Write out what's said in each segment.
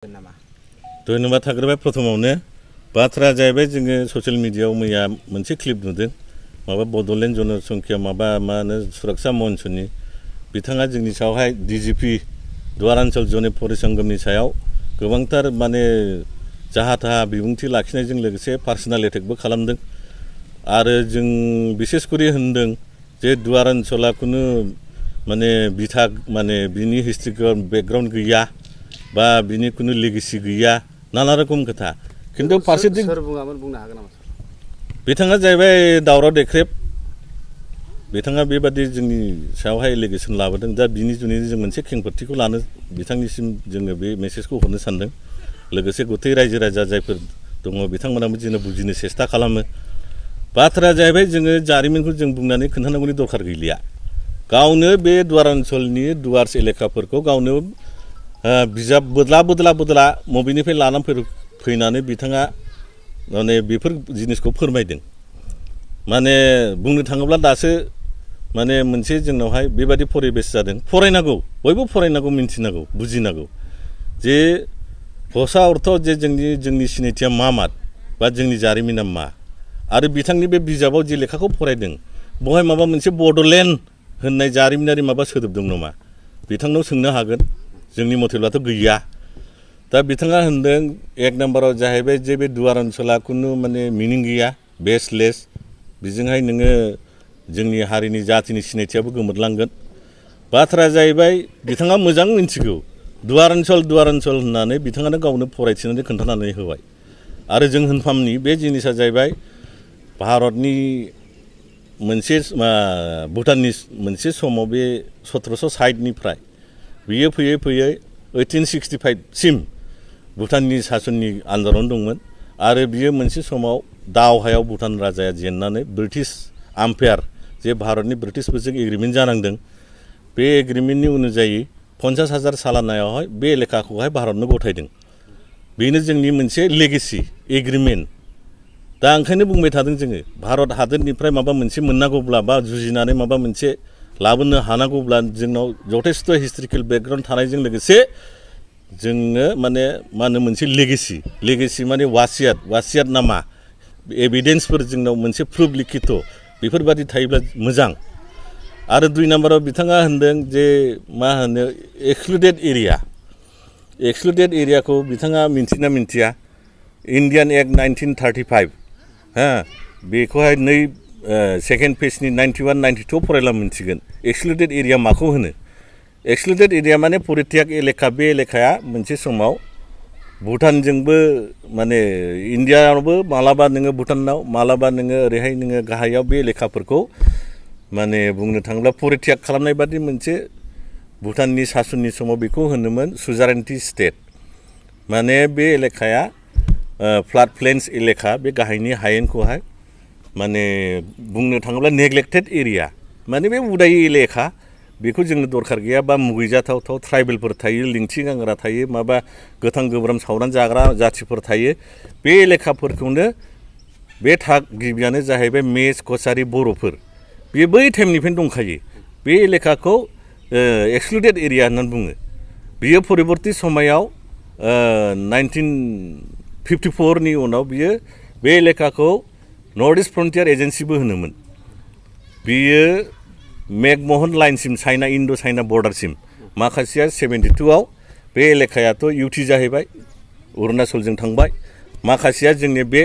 धन्यबाद थाग्रोबाय प्रथमावनो बाथ्राया जाहैबाय जोङो ससियेल मिडियायाव मैया मोनसे क्लिप नुदों माबा बड'लेण्ड जनसंख्या माबा मा होनो सुरक्षा मन्चनि बिथाङा जोंनि सायावहाय D.J.P दुवारान्चल जन परिसंघमनि सायाव गोबांथार माने जाहा थाहा बिबुंथि लाखिनायजों लोगोसे पार्सोनेल एटेकबो खालामदों आरो जों बिसेस करि होनदों जे दुवारान्चला कुनु माने बिथा माने बिनि हिस्ट्रिकेल बेकग्राउन्ड गैया बा बिनि कुनु लेगेसि गैया नाना रकम खोथा किन्तु फारसेथिं सोर बुङामोन बुंनो हागोन नामा बिथाङा जाहैबाय दावराव देख्रेब बिथाङा बेबादि जोंनि सायावहाय एलिगेसन लाबोदों दा बिनि जुनैनो जों मोनसे खेंफोरथिखौ लानो बिथांनिसिम जोङो बे मेसेजखौ हरनो सानदों लोगोसे गथै रायजो राजा जायफोर दङ बिथांमोनाबो जोंनो बुजिनो सेस्था खालामो बाथ्राया जाहैबाय जोङो जारिमिनखौ जों बुंनानै खोन्थानांगौनि दरखार गैलिया गावनो बे दुवारान्चलनि दुवार्स एलेखाफोरखौ गावनो बिजाब बोदला मबेनिफ्राय लानानै फैनानै बिथाङा माने बेफोर जिनिसखौ फोरमायदों माने बुंनो थाङोब्ला दासो माने मोनसे जोंनावहाय बेबादि परिबेस जादों फरायनांगौ बयबो फरायनांगौ मिन्थिनांगौ बुजिनांगौ जे हसा अर्थ जे जोंनि सिनायथिया मा बा जोंनि जारिमिना मा आरो बिथांनि बे बिजाबाव जे लेखाखौ फरायदों बहाय माबा मोनसे बड'लेण्ड होननाय जारिमिनारि माबा सोदोब दं नामा बिथांनाव सोंनो हागोन जोंनि मथेब्लाथ' गैया दा बिथाङा होनदों एक नाम्बाराव जाहैबाय जे बे दुवारान्चला कुनु माने मिनिं गैया बेसलेस बिजोंहाय नोङो जोंनि हारिनि जातिनि सिनायथियाबो गोमोरलांगोन बाथ्राया जाहैबाय बिथाङा मोजां मिन्थिगौ दुवारान्चल होननानै बिथाङानो गावनो फरायथिनानै खोन्थानानै होबाय आरो जों होनफामनि बे जिनिसा जाहैबाय भारतनि मोनसे भुटाननि मोनसे समाव बे 1760निफ्राय बियो फैयै 1865 सिम भुटाननि सासननि आन्दारावनो दंमोन आरो बियो मोनसे समाव दावहायाव भुटान राजाया जेननानै ब्रिटिश आम्पायार जे भारतनि ब्रिटिशफोरजों एग्रिमेन्ट जानांदों बे एग्रिमेन्टनि अनुजायै 50,000 सालानायावहाय बे एलेखाखौहाय भारतनो गथायदों बेनो जोंनि मोनसे लेगेसि एग्रिमेन्ट दा ओंखायनो बुंबाय थादों जोङो भारत हादरनिफ्राय माबा मोनसे मोननांगौब्ला बा जुजिनानै माबा मोनसे लाबोनो हानांगौब्ला जोंनाव जथेस्थ हिस्ट्रिकेल बेकग्राउन्ड थानायजों लोगोसे जोंनो माने मा होनो मोनसे लेगेसि माने वासियात नामा एभिडेन्सफोर जोंनाव मोनसे प्रुफ लिखित बेफोरबादि थायोब्ला मोजां आरो 2 नाम्बाराव बिथाङा होनदों जे मा होनो एक्सक्लुडेड एरियाखौ बिथाङा मिन्थिना मिन्थिया इन्डियान एक्ट 1935 बेखौहाय सेकेन्ड पेजनि 91-92 फरायला मिन्थिगोन एक्सक्लुडेड एरिया माखौ होनो एक्सक्लुडेड एरिया माने परित्याग एलेखा बे एलेखाया मोनसे समाव भुटानजोंबो माने इन्डियायावबो मालाबा नोङो भुटानाव मालाबा नोङो ओरैहाय नोङो गाहायाव बे एलेखाफोरखौ माने बुंनो थाङोब्ला परित्याग खालामनाय बादि मोनसे भुटाननि सासननि समाव बेखौ होनोमोन सुजारेन्टि स्टेट माने बे एलेखाया फ्लाड प्लेन्स एलेखा बे गाहायनि हायेनखौहाय माने बुंनो थाङोब्ला नेग्लेक्टेड एरिया माने बे उदाय एलेखा बेखौ जोंनो दरखार गैया बा मुगैजाथाव ट्राइबेलफोर थायो लिंथि गांग्रा थायो माबा गोथां गोब्राम सावनानै जाग्रा जाथिफोर थायो बे एलेखाफोरखौनो बे गिबियानो जाहैबाय मेस कसारि बर'फोर बे बै टाइमनिफ्रायनो दंखायो बे एलेखाखौ एक्सक्लुडेड एरिया होननानै बुङो बियो परिबर्ती समायाव 1954नि उनाव बियो बे एलेखाखौ नर्थ इस्ट फ्रन्टियार एजेन्सिबो होनोमोन बियो मेकमहन लाइनसिम चाइना इन्ड' चाइना बर्डारसिम माखासेया 72आव बे एलेखायाथ' इउटि जाहैबाय अरुणाचलजों थांबाय माखासेया जोंनि बे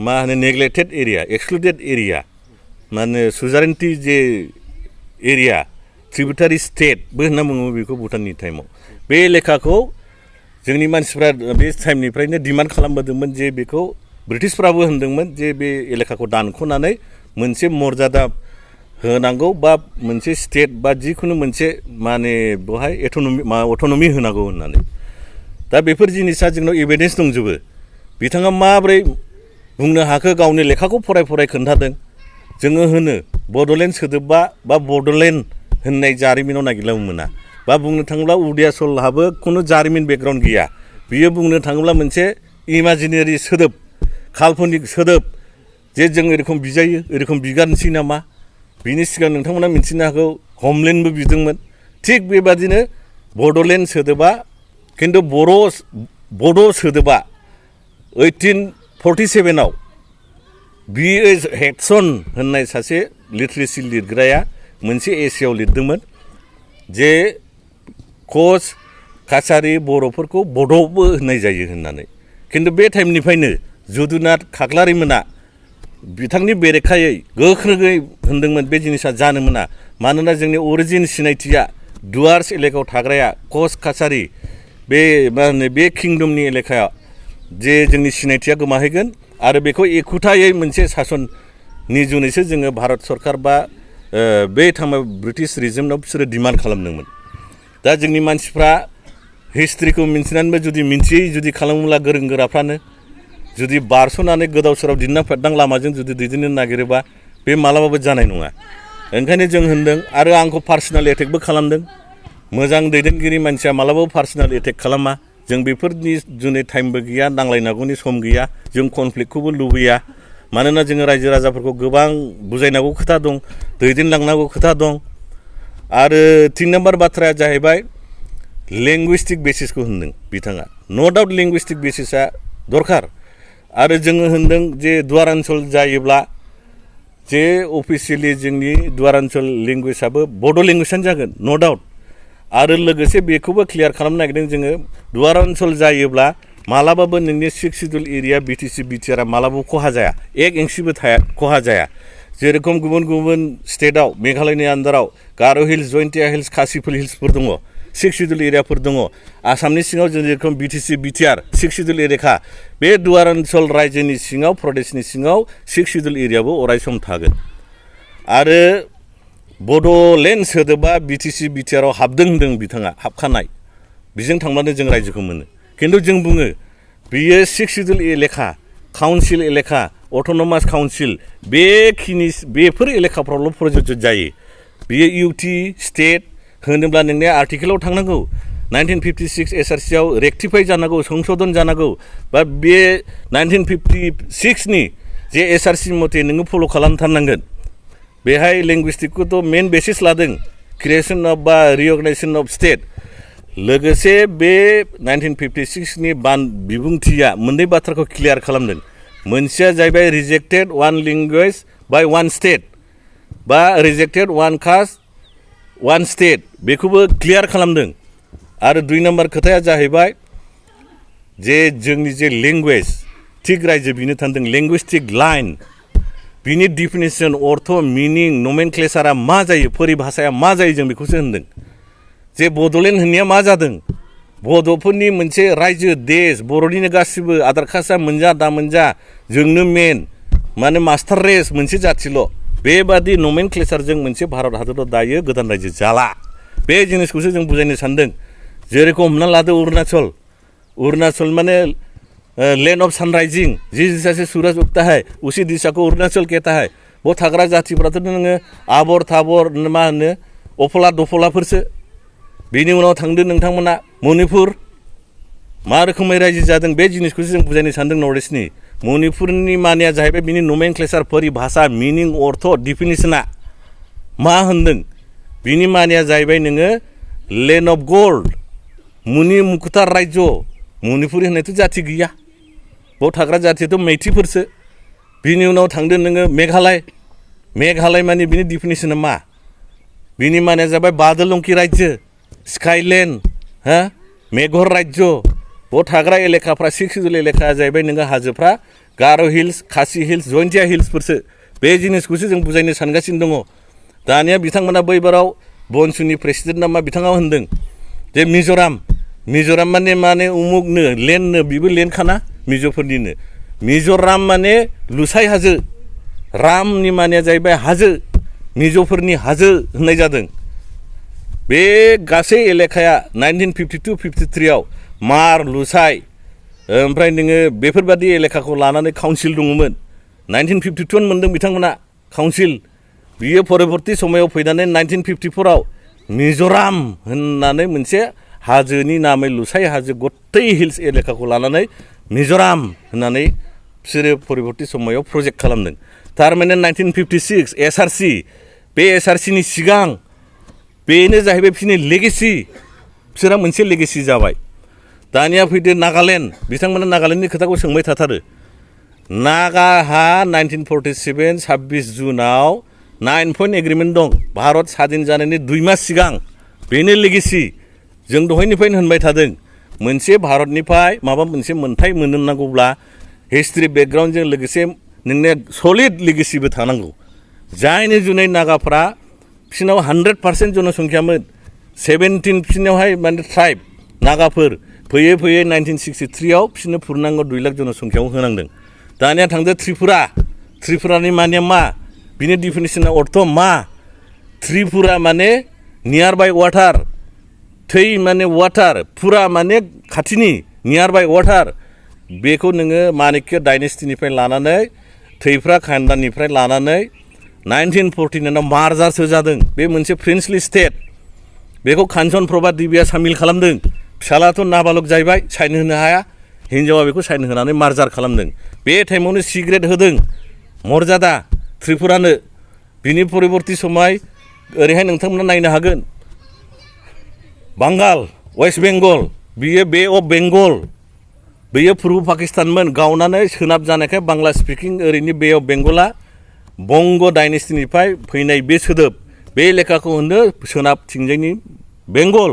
मा होनो नेग्लेक्टेड एरिया एक्सक्लुडेड एरिया मा होनो सुजारेन्टि जे एरिया ट्रिबिउटारि स्टेटबो होनना बुङो बेखौ भुटाननि टाइमाव बे एलेखाखौ जोंनि मानसिफ्रा बे टाइमनिफ्रायनो डिमान्ड खालामबोदोंमोन जे बेखौ ब्रिटिशफ्राबो होनदोंमोन जे बे एलेखाखौ दानख'नानै मोनसे मर्यादा होनांगौ बा मोनसे स्टेट बा जिखुनु मोनसे माने बेवहाय अट'नमि होनांगौ होननानै दा बेफोर जिनिसा जोंनाव एभिडेन्स दंजोबो बिथाङा माब्रै बुंनो हाखो गावनि लेखाखौ फराय खोन्थादों जोङो होनो बड'लेण्ड सोदोबा बा बड'लेण्ड होननाय जारिमिनाव नागिरब्लाबो मोना बा बुंनो थाङोब्ला उदियाचलहाबो खुनु जारिमिन बेकग्राउन्ड गैया बियो बुंनो थाङोब्ला मोनसे इमाजिनारि सोदोब काल्पनिक सोदोब जे जों एरखम बिजायो एरखम बिगानोसै नामा बिनि सिगां नोंथांमोना मिन्थिनो हागौ हमलेण्डबो बिदोंमोन थिग बेबादिनो बड'लेण्ड सोदोबा खिन्थु बर' बड' सोदोबा 1847 आव B.H. हेडसन होननाय सासे लिटारेसि लिरग्राया मोनसे एसेआव लिरदोंमोन जे कच काछारि बर'फोरखौ बड'बो होननाय जायो होननानै खिन्थु बे टाइमनिफ्रायनो जुदुनाथ खाख्लारिमोना बिथांनि बेरेखायै गोख्रोङै होनदोंमोन बे जिनिसा जानो मोना मानोना जोंनि अरिजिन सिनायथिया डुवार्स एलेकायाव थाग्राया कच काछारि बे मा होनो बे किंडमनि एलेकायाव जे जोंनि सिनायथिया गोमाहैगोन आरो बेखौ एखुथायै मोनसे सासननि जुनैसो जोङो भारत सरकार बा बे टाइमाव ब्रिटिश रिजिमनाव बिसोरो डिमान्ड खालामदोंमोन दा जोंनि मानसिफ्रा हिस्ट्रिखौ मिन्थिनानैबो जुदि मिन्थियै जुदि खालामोब्ला गोरों गोराफ्रानो जुदि बारस'नानै गोदाव सोराव दिन्दां फेरदां लामाजों जुदि दैदेननो नागिरोबा बे मालाबाबो जानाय नङा ओंखायनो जों होनदों आरो आंखौ पार्सनेल एटेकबो खालामदों मोजां दैदेनगिरि मानसिया मालाबाबो पार्सनेल एटेक खालामा जों बेफोरनि जुनै टाइमबो गैया नांलायनांगौनि सम गैया जों कनफ्लिक्टखौबो लुबैया मानोना जोङो रायजो राजाफोरखौ गोबां बुजायनांगौ खोथा दं दैदेनलांनांगौ खोथा दं आरो 3 नाम्बार बाथ्राया जाहैबाय लेंगुइस्टिक बेसिसखौ होनदों बिथाङा नो डाउट लेंगुइस्टिक बेसिसआ दरखार आरो जोङो होनदों जे दुवारान्चल जायोब्ला जे अफिसियेलि जोंनि दुवारान्चल लेंगुवेजआबो बड' लेंगुवेजआनो जागोन नो डाउट आरो लोगोसे बेखौबो क्लियार खालामनो नागिरदों जोङो दुवारान्चल जायोब्ला मालाबाबो नोंनि 6 सिडुल एरिया बिटिसि बिटिआरआ मालाबाबो खहा जाया एक इंसिबो थाया खहा जाया जेरखम गुबुन गुबुन स्टेटआव मेघालयनि आन्दाराव गार' हिल्स जयन्तिया हिल्स खासिफुल हिल्सफोर दङ 6 सिडुल एरियाफोर दङ आसामनि सिङाव जों जेरखम बिटिसि बिटिआर 6 सिडुल एरिया बे दुवारान्चल रायजोनि सिङाव प्रदेशनि सिङाव 6 सिडुल एरियाबो अरायसम थागोन आरो बड'लेण्ड सोदोबा बिटिसि बिटिआरआव हाबदों होनदों बिथाङा हाबखानाय बेजों थांब्लानो जों रायजोखौ मोनो खिन्थु जों बुङो बियो 6 सिडुल एलेखा काउन्सिल एलेखा अट'नमास काउन्सिल बेखिनि बेफोर एलेखाफ्रावल' प्रযোज्य जायो बियो इउटि स्टेट होनोब्ला नोंनिया आर्टिकेलाव थांनांगौ 1956 एसआरसिआव रेक्टिफाइ जानांगौ संशोधन जानांगौ बा बे 1956 नि जे एसआरसि मथे नोङो फल' खालामथारनांगोन बेहाय लेंगुइस्टिकखौथ' मेन बेसिस लादों क्रिएशन अफ बा रिअर्गनाइजेशन अफ स्टेट लोगोसे बे 1956 नि बिबुंथिया मोननै बाथ्राखौ क्लियार खालामदों मोनसेया जाहैबाय रिजेक्टेड वान लेंगुवेज बाय वान स्टेट बा रिजेक्टेड वान कास्ट वान स्टेट बेखौबो क्लियार खालामदों आरो 2 नाम्बार खोथाया जाहैबाय जे जोंनि जे लेंगुवेज थिग रायजो बिनो थांदों लेंगुइस्टिक लाइन बिनि डिफिनिसन अर्थ मिनिं नमेनक्लेचारा मा जायो परिभाषाया मा जायो जों बेखौसो होनदों जे बड'लेण्ड होननाया मा जादों बड'फोरनि मोनसे रायजो देश बर'निनो गासिबो आधार कास्टआ मोनजा दा मोनजा जोंनो मेन माने मास्टार रेस मोनसे जाथिल' बेबादि नमेनक्लेचारजों मोनसे भारत हादराव दायो गोदान रायजो जाला बे जिनिसखौसो जों बुजायनो सानदों जेरखम हमना लादो अरुणाचल माने लैंड ऑफ सनराइजिंग जिस दिशा से सूरज उगता है उसी दिशा को अरुणाचल कहता है वो थाग्रा जातिफ्राथ' नोङो आबर थाबर मा होनो अफला दफलाफोरसो बेनि उनाव थांदो नोंथांमोना मणिपुर मा रोखोमै रायजो जादों बे जिनिसखौसो जों बुजायनो सानदों नर्थ इस्टनि मणिपुरनि मानिया जाहैबाय बिनि नमेनक्लेचार परिभाषा मिनिं अर्थ डिफिनिसना मा होनदों बिनि मानिया जाहैबाय नोङो लैंड ऑफ गोल्ड मुनि मुकुटार रायजो मणिपुर होननायथ' जाति गैया बाव थाग्रा जातियाथ' मैथिफोरसो बिनि उनाव थांदो नोङो मेघालय माने बिनि डिफिनिसना मा बिनि मानिया जाबाय बादलंकि रायजो स्काइलैंड हा मेघर रायजो बाव थाग्रा एलेखाफ्रा 6 सिडुल एलेखा जाहैबाय नोङो हाजोफ्रा गार' हिल्स खासि हिल्स जयन्तिया हिल्सफोरसो बे जिनिसखौसो जों बुजायनो सानगासिनो दङ दानिया बिथांमोना बैबाराव बनसुनि प्रेसिडेन्ट नामा बिथाङा होनदों जे मिज'राम माने उमुगनो लेन्डनो बिबो लेन्डखाना मिज'फोरनिनो मिज'राम माने लुसाइ हाजो रामनि मानिया जाहैबाय हाजो मिज'फोरनि हाजो होननाय जादों बे गासै एलेखाया 1952-53 आव मार लुसाइ ओमफ्राय नोङो बेफोरबादि एलेखाखौ लानानै काउन्सिल दङमोन 1952 मोनदों बिथांमोना काउन्सिल बियो परबर्ती समायाव फैनानै 1954 आव मिज'राम होननानै मोनसे हाजोनि नामै लुसाइ हाजो गत्तै हिल्स एलेखाखौ लानानै मिज'राम होननानै बिसोरो परबर्ती समायाव प्रजेक्ट खालामदों थारमाने 1956 एसआरसि बे एसआरसिनि सिगां बेनो जाहैबाय बिसोरनि लेगेसि बिसोरहा मोनसे लेगेसि जाबाय दानिया फैदो नागालेण्ड बिथांमोना नागालेण्डनि खोथाखौ सोंबाय थाथारो नागाहा 1947 26 जुनाव 9 पइन्ट एग्रिमेन्ट दं भारत स्वाधीन जानायनि 2 मास सिगां बेनो लेगेसि जों दहायनिफ्रायनो होनबाय थादों मोनसे भारतनिफ्राय माबा मोनसे मोनथाय मोननो नांगौब्ला हिस्ट्रि बेकग्राउन्डजों लोगोसे नोंने सलिड लेगेसिबो थानांगौ जायनि जुनै नागाफ्रा बिसिनाव 100% जनसंख्यामोन 17 बिसिनावहाय माने ट्राइब नागाफोर फैयै फैयै 1963 आव बिसोरनो फुरनांगौ 2 लाख जनसंख्याव होनांदों दानिया थांदो त्रिपुरानि माने मा बिनि डिफिनिसना अर्थ मा त्रिपुरा माने नियार बाय वाटार थै माने वाटार पुरा माने खाथिनि नियार बाय वाटार बेखौ नोङो माणिक्य डाइनेस्टिनिफ्राय लानानै थैफ्रा खान्दानिफ्राय लानानै 1949 आव मार्जारसो जादों बे मोनसे प्रिन्सलि स्टेट बेखौ कान्चन प्रभा देबिया सामिल खालामदों फिसालाथ' नाबालक जाहैबाय साइन होनो हाया हिनजावा बेखौ साइन होनानै मार्जार खालामदों बे टाइमावनो सिग्रेट होदों मर्यादा त्रिपुरानो बिनि परिबर्ती समाय ओरैहाय नोंथांमोना नायनो हागोन बांगाल वेस्ट बेंगल बियो बे अफ बेंगल बेयो पुर्ब पाकिस्तानमोन गावनानै सोनाब जानायखाय बांला स्पिकिं ओरैनि बे अफ बेंगला बंग डाइनेस्टिनिफ्राय फैनाय बे सोदोब बे लेखाखौ होनो सोनाबथिंजायनि बेंगल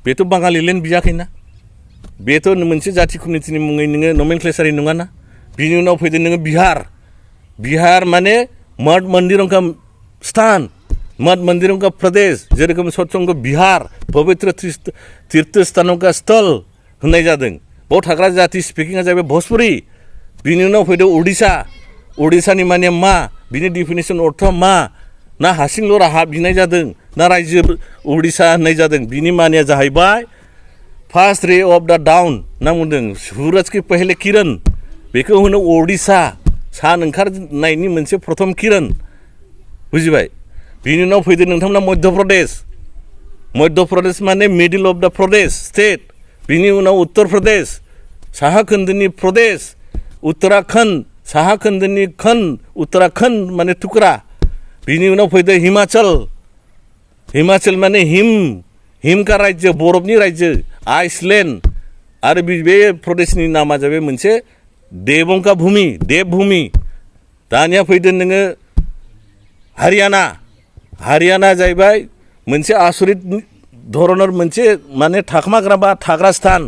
बेथ' बाङालि लेन्ड बियाखैना बेथ' मोनसे जाथि कमिउनिटिनि मुङै नोङो नमेनक्लेचारि नङाना बिनि उनाव फैदो नोङो बिहार माने मठ मन्दिरों का स्थान मठ मन्दिरों का प्रदेश जेरखम सत्संग बिहार पवित्र तीर्थ स्थानों का स्थल होननाय जादों बाव थाग्रा जाथि स्पिकिंआ जाहैबाय भोजपुरि बिनि उनाव फैदो उड़िसानि माने मा बिनि डिफिनिसन अर्थ मा ना हारसिंल' राहा बिनाय जादों ना रायजो उड़िसा होननाय जादों बिनि मानिया जाहैबाय फार्स्ट रे अफ द डाउन ना बुंदों सूरज की पहले किरण बेखौ होनो उड़िसा सान ओंखारनायनि मोनसे प्रथम किरण बुजिबाय बिनि उनाव फैदो नोंथांमोना मध्य प्रदेश माने मिडिल अफ द प्रदेश स्टेट बिनि उनाव उत्तर प्रदेश साहा खोन्दोनि प्रदेश उत्तराखंड साहा खोन्दोनि खंड उत्तराखंड माने टुकरा बिनि उनाव फैदो हिमाचल माने हिम का राज्यो बरफनि राज्यो आइसलेण्ड आरो बे प्रदेशनि नामा जाबाय मोनसे देवभूमि दानिया फैदो नोङो हारियाना जाहैबाय मोनसे आसरित धरनर मोनसे माने थाखमाग्रा बा थाग्रा स्थान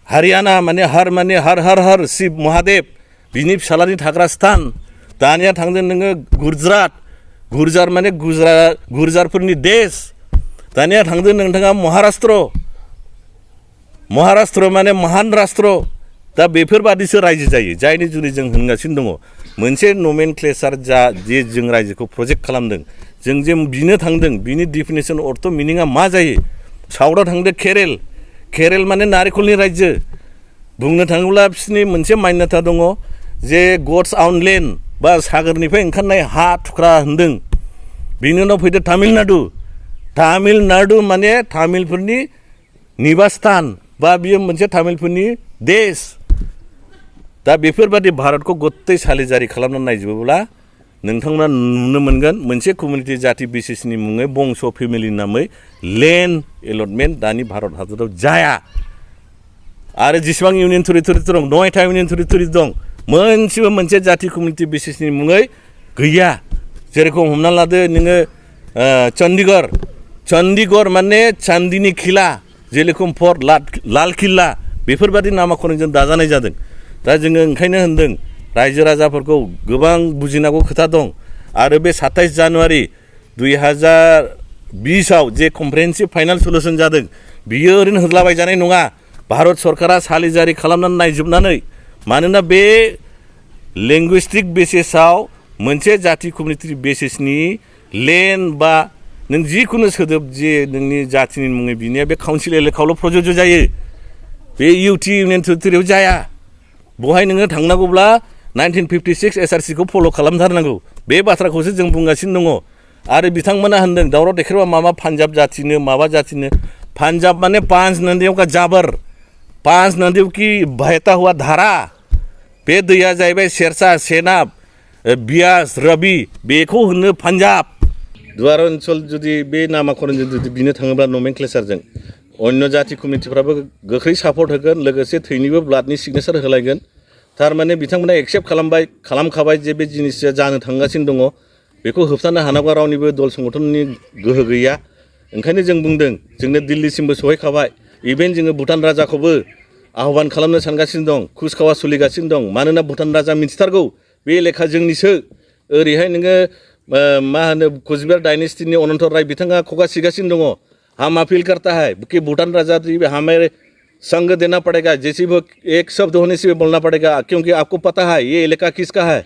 हारियाना माने हर शिव महादेव बिनि फिसालानि थाग्रा स्थान दानिया थांदों नोङो गुर्जार माने गुर्जारफोरनि देश दानिया थांदों नोंथाङा महाराष्ट्र माने महान राष्ट्र दा बेफोरबादिसो रायजो जायो जायनि जुनै जों होनगासिनो दङ मोनसे नमेनक्लेचार जे जों रायजोखौ प्रजेक्ट खालामदों जों जे बिनो थांदों बिनि डिफिनिसन अर्थ मिनिङा मा जायो साउथआव थांदों केरेल माने नारेंखलनि रायजो बुंनो थाङोब्ला बिसोरनि मोनसे मान्यता दङ जे गड्स आउन लेन्ड बा सागरनिफ्राय ओंखारनाय हा थुख्रा होनदों बिनि उनाव फैदो तामिलनाडु माने तामिलफोरनि निबासस्थान बा बियो मोनसे तामिलफोरनि देश दा बेफोरबादि भारतखौ गत्तै सालिजारि खालामनानै नायजोबोब्ला नोंथांमोना नुनो मोनगोन मोनसे कमिउनिटि जाति बेसिसनि मुङै बंस फेमिलिनि नामै लेन्ड एलटमेन्ट दानि भारत हादराव जाया आरो जेसेबां इउनियन टेरिटरि दं 9टा इउनियन टेरिटरि दं मोनसेबो मोनसे जाति कमिउनिटि बेसिसनि मुङै गैया जेरखम हमना लादो नोङो चन्डीगढ़ माने चान्दिनि खिला जेरखम फर्ट लाल किल्ला बेफोरबादि नामाकरणजों दाजानाय जादों दा जोङो ओंखायनो होनदों रायजो राजाफोरखौ गोबां बुजिनांगौ खोथा दं आरो बे 27 जानुवारि 2020 आव जे कमप्रेहेन्सिभ फाइनाल सलुसन जादों बियो ओरैनो होदलाबायजानाय नङा भारत सरकारा सालिजारि खालामनानै नायजोबनानै मानोना बे लेंगुइस्टिक बेसिसाव मोनसे जाति कमिउनिटि बेसिसनि लेन्ड बा नों जिखुनु सोदोब जे नोंनि जातिनि मुङै बिनिया बे काउन्सिल एलेकायावल' प्रযোज्य जायो बे इउटि इउनियन टेरिटरियाव जाया बहाय नोङो थांनांगौब्ला 1956 एसआरसिखौ फल' खालामथारनांगौ बे बाथ्राखौसो जों बुंगासिनो दङ आरो बिथांमोना होनदों दावराव देखायबा माबा पान्जाब जातिनो माबा जातिनो पान्जाब माने पांच नदियों का जाबर पांच नदियों की बहता हुआ धारा बे दैया जाहैबाय सेरसा सेनाब बियास रबि बेखौ होनो पान्जाब दुवारान्चल जुदि बे नामाकरणजों जुदि बिनो थाङोब्ला नमेनक्लेचारजों अन्य जाति कमिटिफ्राबो गोख्रै सापर्ट होगोन लोगोसे थैनिबो ब्लाडनि सिगनेचार होलायगोन थारमाने बिथांमोना एक्सेप्ट खालामखाबाय जे बे जिनिसा जानो थांगासिनो दङ बेखौ होबथानो हानांगौआ रावनिबो दल संगठननि गोहो गैया ओंखायनो जों बुंदों जोंनो दिल्लीसिमबो सहैखाबाय इभेन जोङो भुटान राजाखौबो आह्वान खालामनो सानगासिनो दं खुसखावा सोलिगासिनो दं मानोना भुटान राजा मिथिथारगौ बे एलेखा जोंनिसो ओरैहाय नोङो मा होनो कुचबिहार डायनेस्टिनि अनन्त राय बिथाङा खुगा सिगासिनो दङ हम अपील करता है कि भूटान राजा हमें संग देना पड़ेगा जैसे भी एक शब्द होने से भी बोलना पड़ेगा क्योंकि आपको पता है ये इलाका किसका है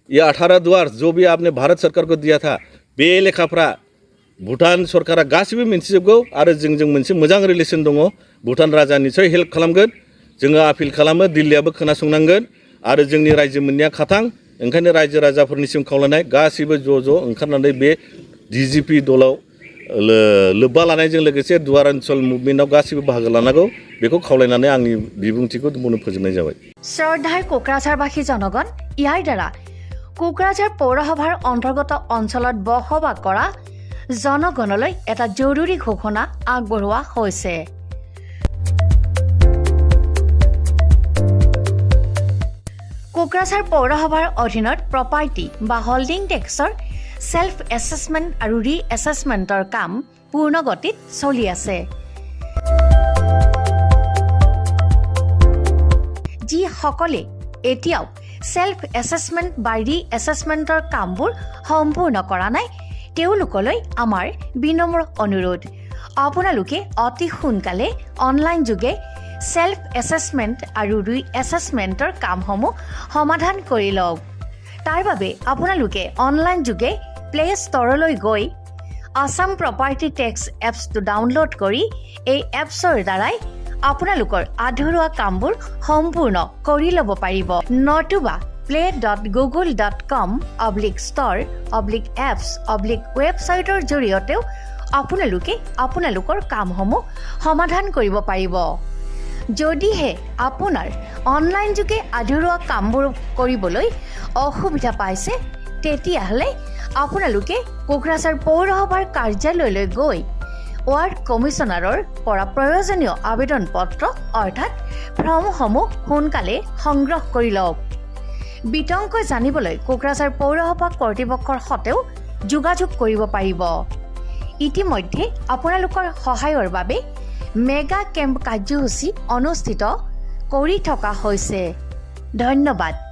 ये 18 द्वार जो भी आपने भारत सरकार को दिया था बे लेखाफ्रा भूटान सरकारा गासिबो मिन्थिजोबगौ आरो जोंजों मोनसे मोजां रिलेसन दङ भूटान राजा निसय हेल्प खालामगोन जोङो आपिल खालामो दिल्लीयाबो खोनासंनांगोन आरो जोंनि रायजो मोननाया खाथां ओंखायनो रायजो राजाफोरनिसिम खावलायनाय गासिबो ज' ओंखारनानै बे D.J.P दलाव लोब्बा लानायजों लोगोसे दुवारान्चल मुभमेन्टआव गासिबो बाहागो लानांगौ बेखौ खावलायनानै आंनि बिबुंथिखौ बुंनो फोजोबनाय जाबाय শ্ৰদ্ধাৰ কোকৰাঝাৰবাসী জনগণ ইয়াৰ দ্বাৰা কোকৰাঝাৰ পৌৰসভাৰ অন্তৰ্গত অঞ্চলত বসবাস কৰা জনগণলৈ এটা জৰুৰী ঘোষণা আগবঢ়োৱা হৈছে কোকৰাঝাৰ পৌৰসভাৰ অধীনত প্ৰপাৰ্টি বা হোল্ডিং টেক্সৰ সেলফ এছেছমেণ্ট আৰু ৰি এছেছমেণ্টৰ কাম পূৰ্ণ গতিত চলি আছে যিসকলে এতিয়াও সেলফ এছেছমেণ্ট বা ৰি এছেছমেণ্টৰ কামবোৰ সম্পূৰ্ণ কৰা নাই তেওঁলোকলৈ আমাৰ বিনম্ৰ অনুৰোধ আপোনালোকে অতি সোনকালে অনলাইন যোগে সেলফ এছেছমেণ্ট আৰু ৰি এছেছমেণ্টৰ কামসমূহ সমাধান কৰি লওক তাৰ বাবে আপোনালোকে অনলাইন যোগে প্লে ষ্টৰলৈ গৈ আসাম প্ৰপাৰ্টি টেক্স এপছটো ডাউনলোড কৰি এই এপছৰ দ্বাৰাই আপোনালোকৰ আধৰুৱা কামবোৰ সম্পূৰ্ণ কৰি ল'ব পাৰিব নতুবা play.google.com/store/apps/websiteৰ জৰিয়তেও আপোনালোকে আপোনালোকৰ কামসমূহ সমাধান কৰিব পাৰিব যদিহে আপোনাৰ অনলাইন যোগে আধৰুৱা কামবোৰ কৰিবলৈ অসুবিধা পাইছে তেতিয়াহ'লে আপোনালোকে কোকৰাঝাৰ পৌৰসভাৰ কাৰ্যালয়লৈ গৈ ৱাৰ্ড কমিছনাৰৰ পৰা প্ৰয়োজনীয় আবেদন পত্ৰ অৰ্থাৎ ফৰ্মসমূহ সোনকালে সংগ্ৰহ কৰি লওক বিতংকৈ জানিবলৈ কোকৰাঝাৰ পৌৰসভা কৰ্তৃপক্ষৰ সৈতেও যোগাযোগ কৰিব পাৰিব ইতিমধ্যে আপোনালোকৰ সহায়ৰ বাবে মেগা কেম্প কাৰ্যসূচী অনুষ্ঠিত কৰি থকা হৈছে ধন্যবাদ